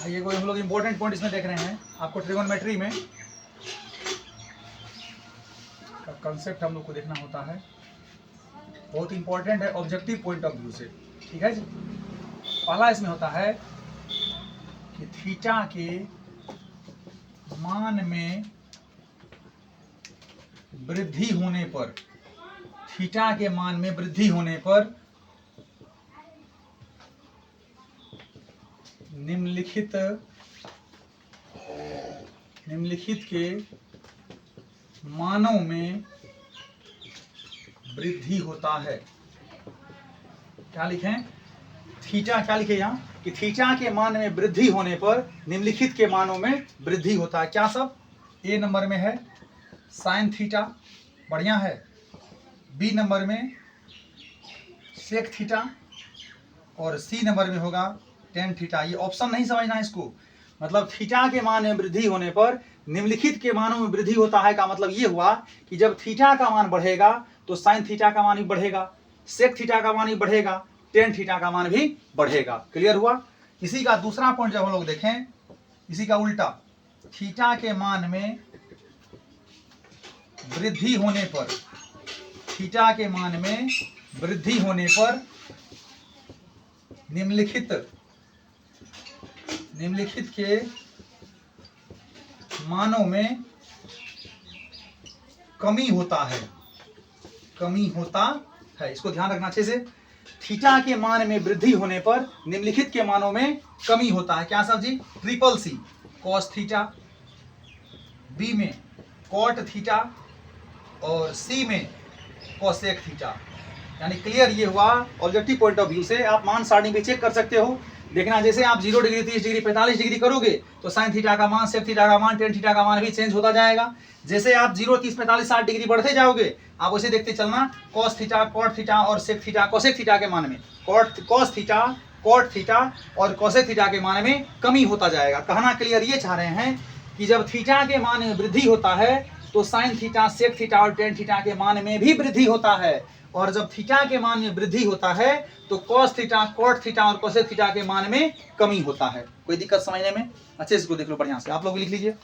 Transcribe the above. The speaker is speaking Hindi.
ये कोई हम लोग इम्पोर्टेंट पॉइंट इसमें देख रहे हैं। आपको ट्रिगोनोमेट्री में कंसेप्ट हम लोग को देखना होता है, बहुत इंपॉर्टेंट है ऑब्जेक्टिव पॉइंट ऑफ व्यू से। ठीक है जी। पहला इसमें होता है कि थीटा के मान में वृद्धि होने पर, थीटा के मान में वृद्धि होने पर निम्नलिखित के मानों में वृद्धि होता है। क्या लिखें? थीटा, क्या लिखे यहाँ कि थीटा के मान में वृद्धि होने पर निम्नलिखित के मानों में वृद्धि होता है। क्या सब? ए नंबर में है साइन थीटा, बढ़िया है। बी नंबर में सेक थीटा और सी नंबर में होगा टेन थीटा। ये ऑप्शन नहीं समझना है इसको। मतलब थीटा के मान में वृद्धि होने पर निम्नलिखित के मानों में वृद्धि होता है का मतलब ये हुआ कि जब थीटा का मान बढ़ेगा तो साइन थीटा का मान भी बढ़ेगा, सेक थीटा का मान भी बढ़ेगा, टेन थीटा का मान भी बढ़ेगा। क्लियर हुआ? इसी का दूसरा पॉइंट जब हम लोग देखें, इसी का उल्टा, थीटा के मान में वृद्धि होने पर, थीटा के मान में वृद्धि होने पर निम्नलिखित के मानों में कमी होता है, कमी होता है। इसको ध्यान रखना अच्छे से। थीटा के मान में वृद्धि होने पर निम्नलिखित के मानों में कमी होता है। क्या सब जी? Triple C cos theta, B में कॉट थीटा और सी में कोसेक थीटा। यानी क्लियर ये हुआ ऑब्जेक्टिव पॉइंट ऑफ व्यू से। आप मान सारणी भी चेक कर सकते हो। देखना, जैसे आप 0 डिग्री, 30 डिग्री, 45 डिग्री करोगे तो साइन थीटा का मान, सेक थीटा का मान, टेन थीटा का मान भी चेंज होता जाएगा। जैसे आप 0, 30, 45, 60 डिग्री बढ़ते जाओगे, आप उसे देखते चलना, कॉस थीटा, कॉट थीटा और सेक थीटा, कोसेक थीटा के मान में कॉस थीटा, कॉट थीटा और कोसेक थीटा के मान में कमी होता जाएगा। कहना क्लियर ये चाह रहे हैं कि जब थीटा के मान में वृद्धि होता है तो साइन थीटा, सेक थीटा और टेन थीटा के मान में भी वृद्धि होता है, और जब थीटा के मान में वृद्धि होता है तो कॉस थीटा, कॉट थीटा और कोसेक थीटा के मान में कमी होता है। कोई दिक्कत समझने में? अच्छे से इसको देख लो बढ़िया से। आप लोग लिख लीजिए।